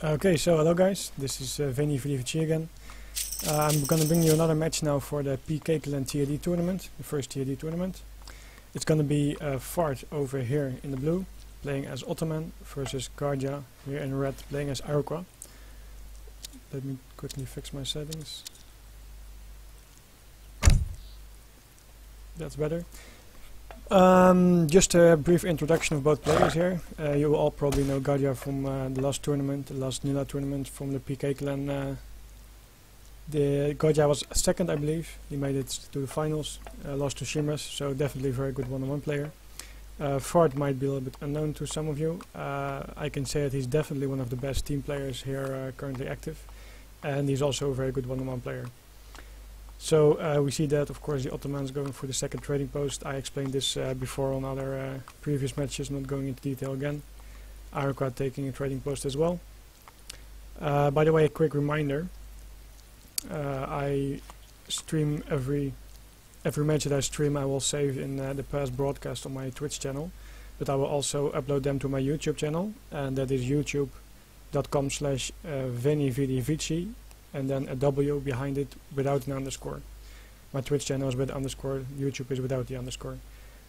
Okay, so hello guys, this is Veni Vidi Vici again. I'm gonna bring you another match now for the PK Clan TRD tournament, the first TRD tournament. It's gonna be Fart over here in the blue, playing as Ottoman, versus Garja here in red, playing as Iroquois. Let me quickly fix my settings. That's better. Just a brief introduction of both players here. You will all probably know Garja from the last tournament, the last Nila tournament from the PK Clan. The Garja was second, I believe. He made it to the finals, lost to Shimras, so definitely a very good one-on-one player. Fart might be a little bit unknown to some of you. I can say that he's definitely one of the best team players here currently active, and he's also a very good one-on-one player. So we see that, of course, the Ottomans going for the second trading post. I explained this before on other previous matches, not going into detail again. Iroquois taking a trading post as well. By the way, a quick reminder. I stream every match that I stream. I will save in the past broadcast on my Twitch channel, but I will also upload them to my YouTube channel, and that is youtube.com/VeniVidiVici, and then a W behind it without an underscore. My Twitch channel is with underscore, YouTube is without the underscore.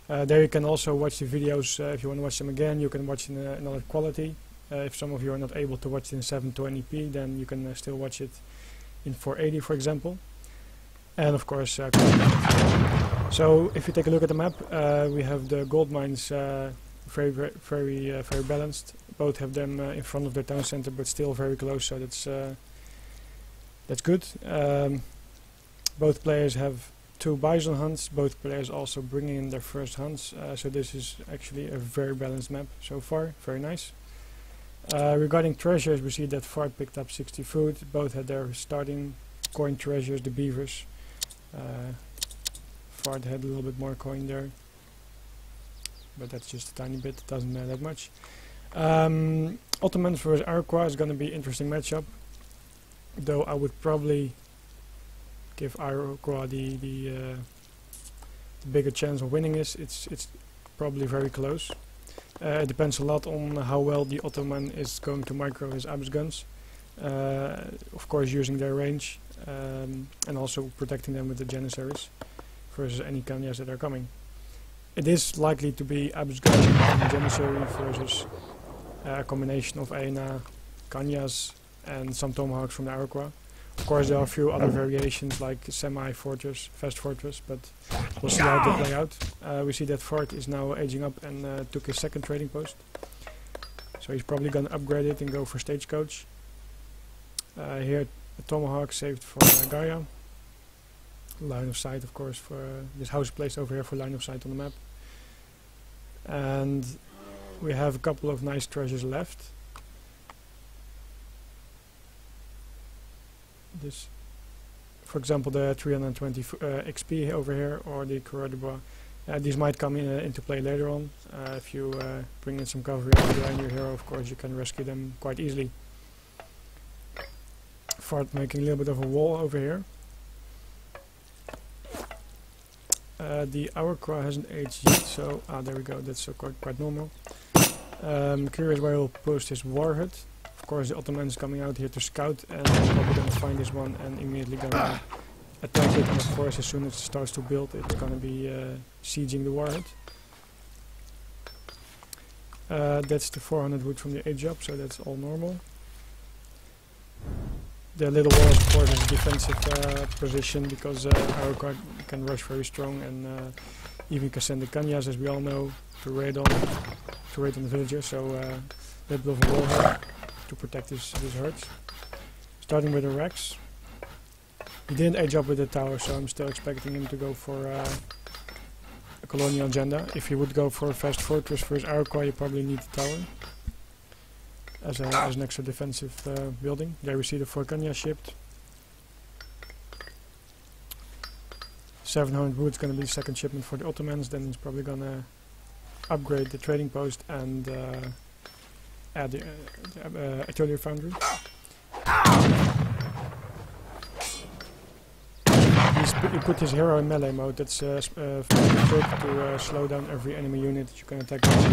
There you can also watch the videos. If you want to watch them again, you can watch in another quality. If some of you are not able to watch it in 720p, then you can still watch it in 480, for example. And of course, so if you take a look at the map, we have the gold mines very balanced. Both have them in front of their town center, but still very close, so that's good. Both players have 2 bison hunts. Both players also bringing in their first hunts, so this is actually a very balanced map so far. Very nice. Regarding treasures, we see that Fart picked up 60 food. Both had their starting coin treasures, the beavers. Fart had a little bit more coin there, but that's just a tiny bit, it doesn't matter that much. Ottomans versus Iroquois is going to be an interesting matchup, though I would probably give Iroquois the bigger chance of winning this. It's probably very close. It depends a lot on how well the Ottoman is going to micro his Abs guns. Of course, using their range and also protecting them with the Janissaries versus any Kanyas that are coming. It is likely to be Abs gun and Janissary versus a combination of Aena, Kanyas, and some Tomahawks from the Iroquois. Of course, there are a few other variations like semi-fortress, fast fortress, but we'll see how they play out. We see that Fart is now aging up and took his second trading post. So he's probably going to upgrade it and go for stagecoach. Here, a Tomahawk saved for Garja. Line of sight, of course, for this house placed over here for line of sight on the map. And we have a couple of nice treasures left. This, for example, the 320 XP over here, or the Coureur de Bois. These might come into play later on. If you bring in some cavalry behind your hero, of course, you can rescue them quite easily. Fart making a little bit of a wall over here. The Iroquois hasn't aged yet, so there we go. That's quite normal. Curious where he'll post his war hut. Of course, the Ottoman is coming out here to scout, and probably going to find this one and immediately going to attack it. And of course, as soon as it starts to build, it's going to be sieging the war hut. That's the 400 wood from the age up, so that's all normal. The little wall, of course, is a defensive position because Iroquois can rush very strong and even can send the Kanyas, as we all know, to raid on the villagers. So a little bit of a wall here to protect his herds. Starting with the Rex. He didn't age up with the tower, so I'm still expecting him to go for a colonial agenda. If he would go for a fast fortress versus Iroquois, you probably need the tower as an extra defensive building. There we see the 4 Kanya shipped. 700 wood is going to be the second shipment for the Ottomans. Then he's probably going to upgrade the trading post and add the artillery foundry. He put his hero in melee mode. That's a trick to slow down every enemy unit that you can attack with.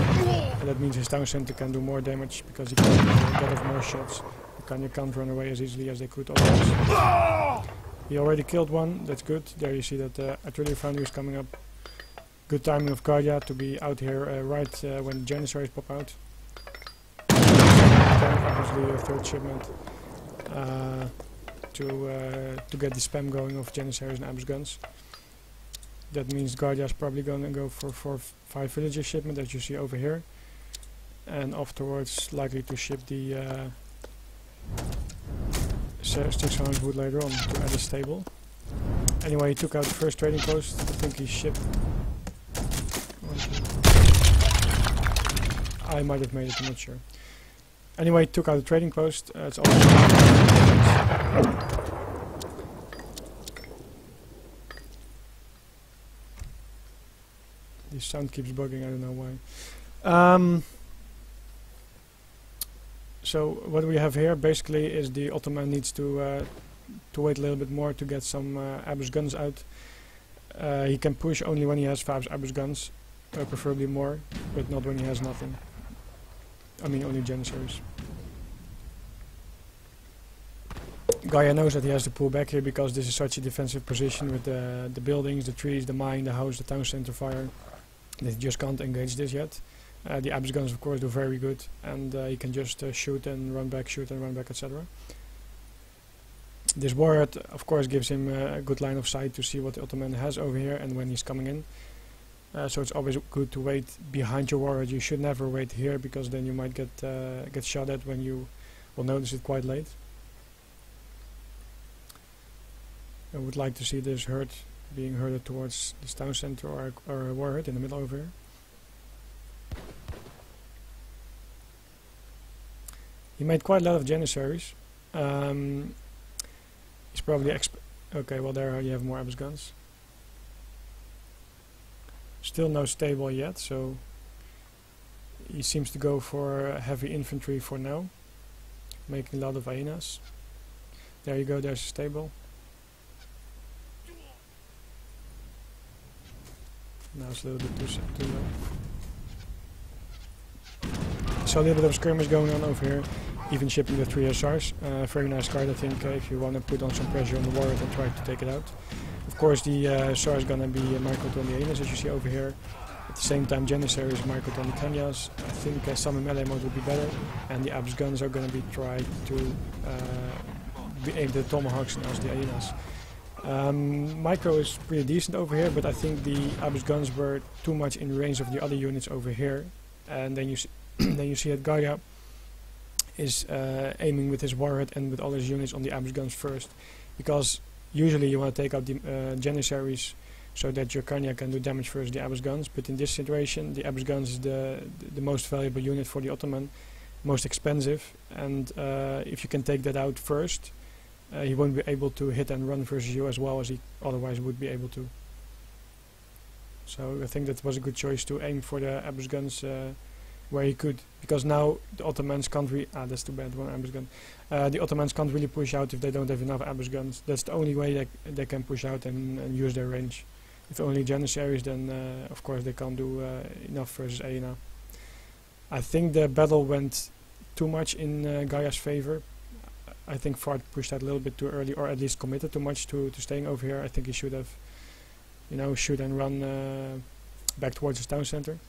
And that means his town center can do more damage because he can get off more shots Garja can't run away as easily as they could otherwise. He already killed one, that's good. There you see that the artillery foundry is coming up. Good timing of Garja to be out here right when the Janissaries pop out. Obviously a third shipment to get the spam going of Janissaries and Abus guns. That means Garja is probably going to go for 4-5 villager shipment, as you see over here. And afterwards likely to ship the 600 wood later on to add a stable. Anyway, he took out the first trading post. I think he shipped... I might have made it, I'm not sure. Anyway, took out the trading post. It's always the sound keeps bugging, I don't know why. So what we have here basically is the Ottoman needs to wait a little bit more to get some Abus guns out. He can push only when he has 5 Abus guns, preferably more, but not when he has nothing. I mean only Janissaries. Garja knows that he has to pull back here because this is such a defensive position with the buildings, the trees, the mine, the house, the town center fire. They just can't engage this yet. The Abus guns of course do very good, and he can just shoot and run back, shoot and run back, etc. This warhead of course gives him a good line of sight to see what the Ottoman has over here and when he's coming in. So it's always good to wait behind your warhead. You should never wait here because then you might get shot at when you will notice it quite late. I would like to see this herd being herded towards this town center or a warhead in the middle over here. He made quite a lot of Janissaries. He's probably okay, well there you have more Abus guns. Still no stable yet, so he seems to go for heavy infantry for now, making a lot of hyenas. There you go, there's a stable. Now it's a little bit too low. So a little bit of skirmish going on over here, even shipping the 3 SRs. Very nice card, I think, if you want to put on some pressure on the warhead and try to take it out. Of course the SR is going to be microed on the hyenas, as you see over here. At the same time Janissary is microed on the Kanyas. I think some in melee mode would be better, and the Abus guns are going to be tried to be aimed at the tomahawks and also the hyenas. Micro is pretty decent over here, but I think the Abus guns were too much in range of the other units over here. And then you see, then you see that Garja is aiming with his warhead and with all his units on the Abus guns first, because usually you want to take out the Janissaries so that your Garja can do damage first the Abus guns. But in this situation, the Abus guns is the most valuable unit for the Ottoman, most expensive, and if you can take that out first, he won't be able to hit and run versus you as well as he otherwise would be able to. So I think that was a good choice to aim for the Abus guns where he could, because now the Ottomans can't really... that's too bad, one Abus gun. The Ottomans can't really push out if they don't have enough Abus guns. That's the only way they can push out and use their range. If only Janissaries, then of course they can't do enough versus Aena. I think the battle went too much in Garja's favor. I think Fard pushed that a little bit too early, or at least committed too much to staying over here. I think he should have, you know, shoot and run back towards his town center.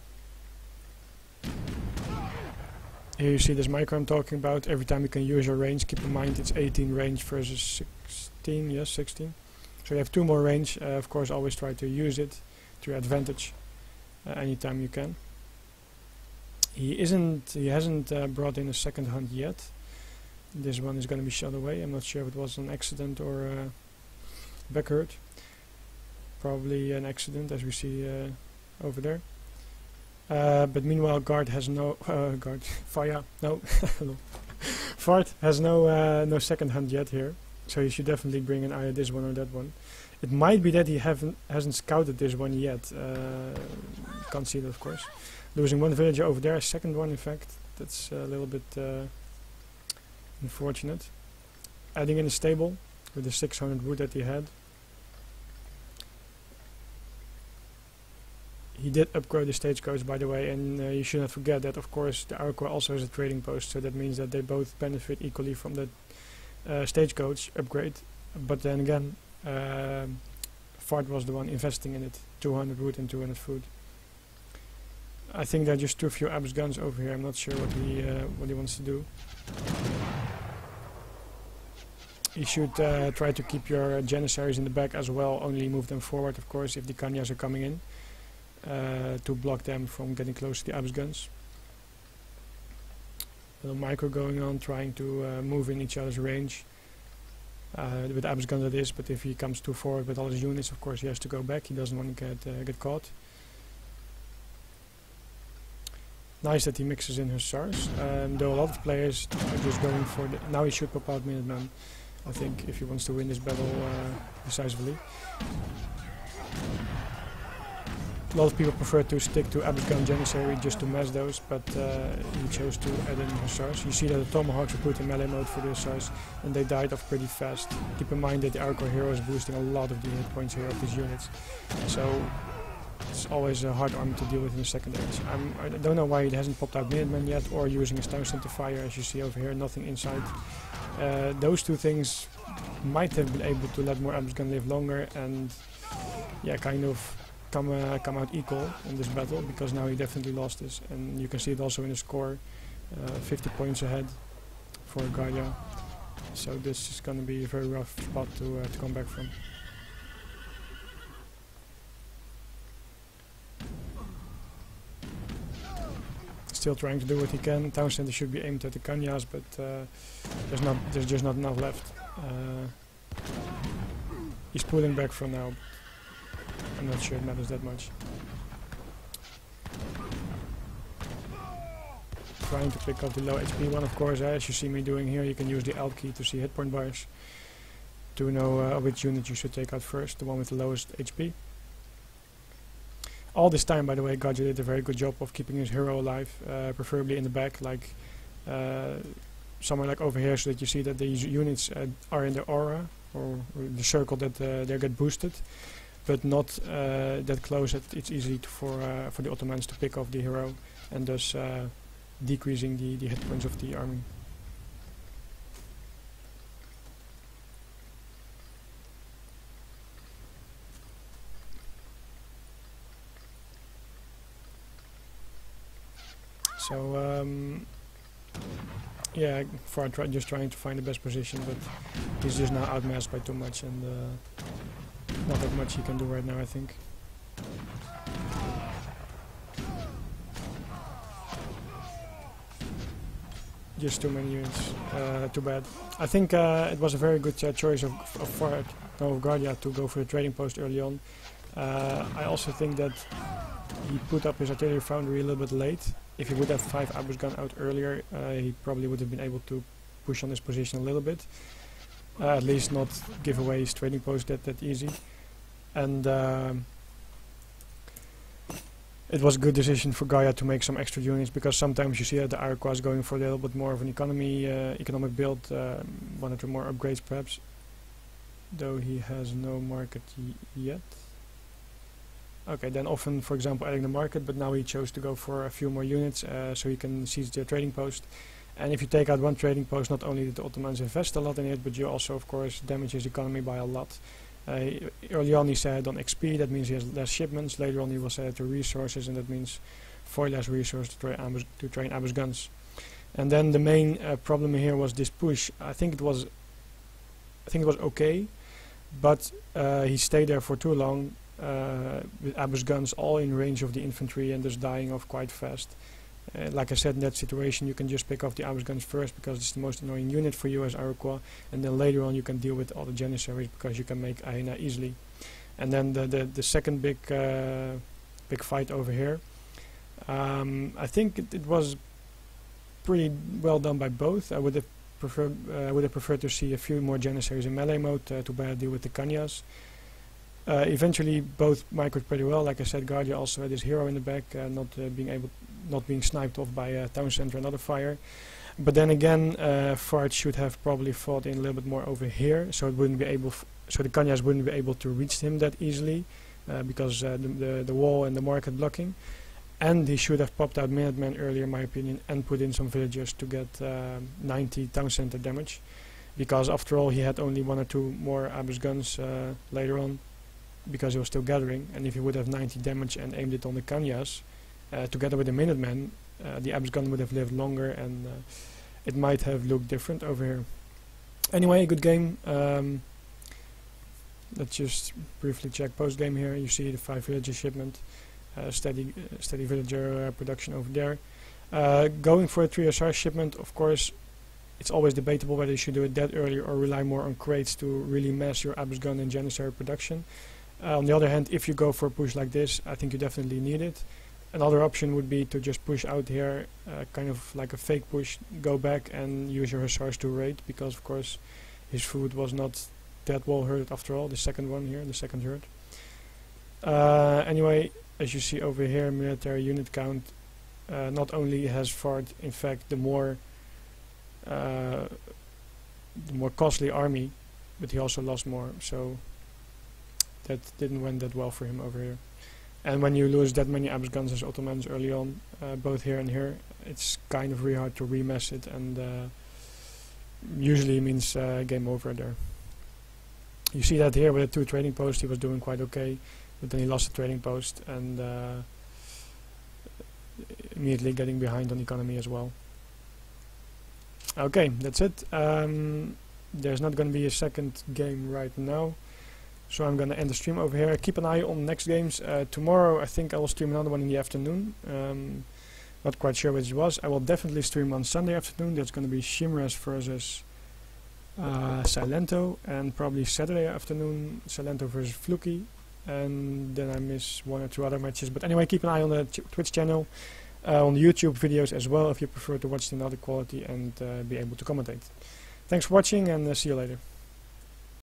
Here you see this micro I'm talking about. Every time you can use your range, keep in mind it's 18 range versus 16, yes, 16. So you have 2 more range. Of course, always try to use it to your advantage anytime you can. He hasn't brought in a second hunt yet. This one is going to be shot away. I'm not sure if it was an accident or back hurt. Probably an accident, as we see over there. But meanwhile, Guard has no Fire no Fard has no second hunt yet here, so you should definitely bring in either this one or that one. It might be that he hasn't scouted this one yet. Can't see that, of course. Losing one villager over there, a second one in fact. That's a little bit unfortunate. Adding in a stable with the 600 wood that he had. he did upgrade the stagecoach, by the way, and you should not forget that, of course, the Iroquois also has a trading post, so that means that they both benefit equally from the stagecoach upgrade. But then again, Fart was the one investing in it, 200 wood and 200 food. I think there are just too few Abus guns over here. I'm not sure what he wants to do. You should try to keep your Janissaries in the back as well, only move them forward, of course, if the Kanyas are coming in, to block them from getting close to the Abus guns. A little micro going on, trying to move in each other's range. With Abus guns it is, but if he comes too forward with all his units, of course he has to go back. He doesn't want to get caught. Nice that he mixes in Hussars, though a lot of players are just going for the... Now he should pop out Minutemen, I think, if he wants to win this battle decisively. A lot of people prefer to stick to Abus gun Janissary just to mass those, but he chose to add in Hussars. You see that the Tomahawks were put in melee mode for the Hussars, and they died off pretty fast. Keep in mind that the Iroquois hero is boosting a lot of the hit points here of these units, so it's always a hard army to deal with in the second age. I don't know why it hasn't popped out Minutemen yet, or using a Town Center Fire, as you see over here, nothing inside. Those two things might have been able to let more Abus gun live longer, and yeah, kind of come out equal in this battle, because now he definitely lost this, and you can see it also in the score, 50 points ahead for Garja. So this is going to be a very rough spot to come back from. Still trying to do what he can. Town Center should be aimed at the Kanyas, but there's just not enough left. He's pulling back for now. I'm not sure it matters that much. Trying to pick up the low HP one, of course. As you see me doing here, you can use the Alt key to see hit point bars to know which unit you should take out first, the one with the lowest HP. All this time, by the way, Garja did a very good job of keeping his hero alive, preferably in the back, like somewhere like over here, so that you see that these units are in the aura, or the circle that they get boosted, but not that close that it's easy for the Ottomans to pick off the hero, and thus decreasing the hit points of the army. So yeah, just trying to find the best position, but he's just now outmassed by too much, and not that much he can do right now, I think. Just too many units, too bad. I think it was a very good choice of Garja to go for the trading post early on. I also think that he put up his artillery foundry a little bit late. If he would have 5 Abus gun out earlier, he probably would have been able to push on his position a little bit. At least not give away his trading post that easy. And it was a good decision for Garja to make some extra units, because sometimes you see that the Iroquois is going for a little bit more of an economic build, 1 or 2 more upgrades perhaps, though he has no market yet. Okay, then often, for example, adding the market, but now he chose to go for a few more units, so he can seize the trading post. And if you take out one trading post, not only did the Ottomans invest a lot in it, but you also, of course, damage his economy by a lot. Early on he said on XP, that means he has less shipments. Later on he will say to resources, and that means for less resources to train Abus guns. And then the main problem here was this push. I think it was okay, but he stayed there for too long. With Abus guns all in range of the infantry, and thus dying off quite fast. Like I said, in that situation you can just pick off the Abus guns first, because it's the most annoying unit for you as Iroquois, and then later on you can deal with all the Janissaries, because you can make Aina easily. And then the second big fight over here, I think it was pretty well done by both. I would have preferred to see a few more Janissaries in melee mode to better deal with the Kanyas. Eventually both microed pretty well. Like I said, Garja also had his hero in the back, not being sniped off by a Town Center and other fire. But then again, Fart should have probably fought in a little bit more over here, so it wouldn't be able, so the Kanyas wouldn't be able to reach him that easily. because the wall and the market blocking. And he should have popped out Minutemen earlier, in my opinion, and put in some villagers to get 90 town center damage. Because after all, he had only 1 or 2 more Abyss guns later on, because he was still gathering. And if he would have 90 damage and aimed it on the Kanyas, together with the Minutemen, the Abyss gun would have lived longer, and it might have looked different over here. Anyway, good game. Let's just briefly check post game here. You see the 5 villager shipment. Steady villager production over there. Going for a 3 SR shipment, of course, it's always debatable whether you should do it that early or rely more on crates to really mass your Abyss gun and Janissary production. On the other hand, if you go for a push like this, I think you definitely need it. Another option would be to just push out here, kind of like a fake push, go back and use your Hussars to raid, because of course his food was not that well hurt after all, the second one here, the second hurt. Anyway, as you see over here, military unit count not only has fared, in fact, the more costly army, but he also lost more, so that didn't went that well for him over here. And when you lose that many Abyss guns as Ottomans early on, both here and here, it's kind of really hard to remass it, and usually means game over there. You see that here with the 2 trading posts, he was doing quite okay, but then he lost the trading post, and immediately getting behind on economy as well. Okay, that's it. There's not going to be a second game right now, so I'm going to end the stream over here. Keep an eye on next games. Tomorrow I think I will stream another one in the afternoon. Not quite sure which it was. I will definitely stream on Sunday afternoon. That's going to be Shimras versus Silento, and probably Saturday afternoon Silento versus Fluky, and then I miss 1 or 2 other matches. But anyway, keep an eye on the Twitch channel, on the YouTube videos as well, if you prefer to watch in other quality and be able to commentate. Thanks for watching, and see you later.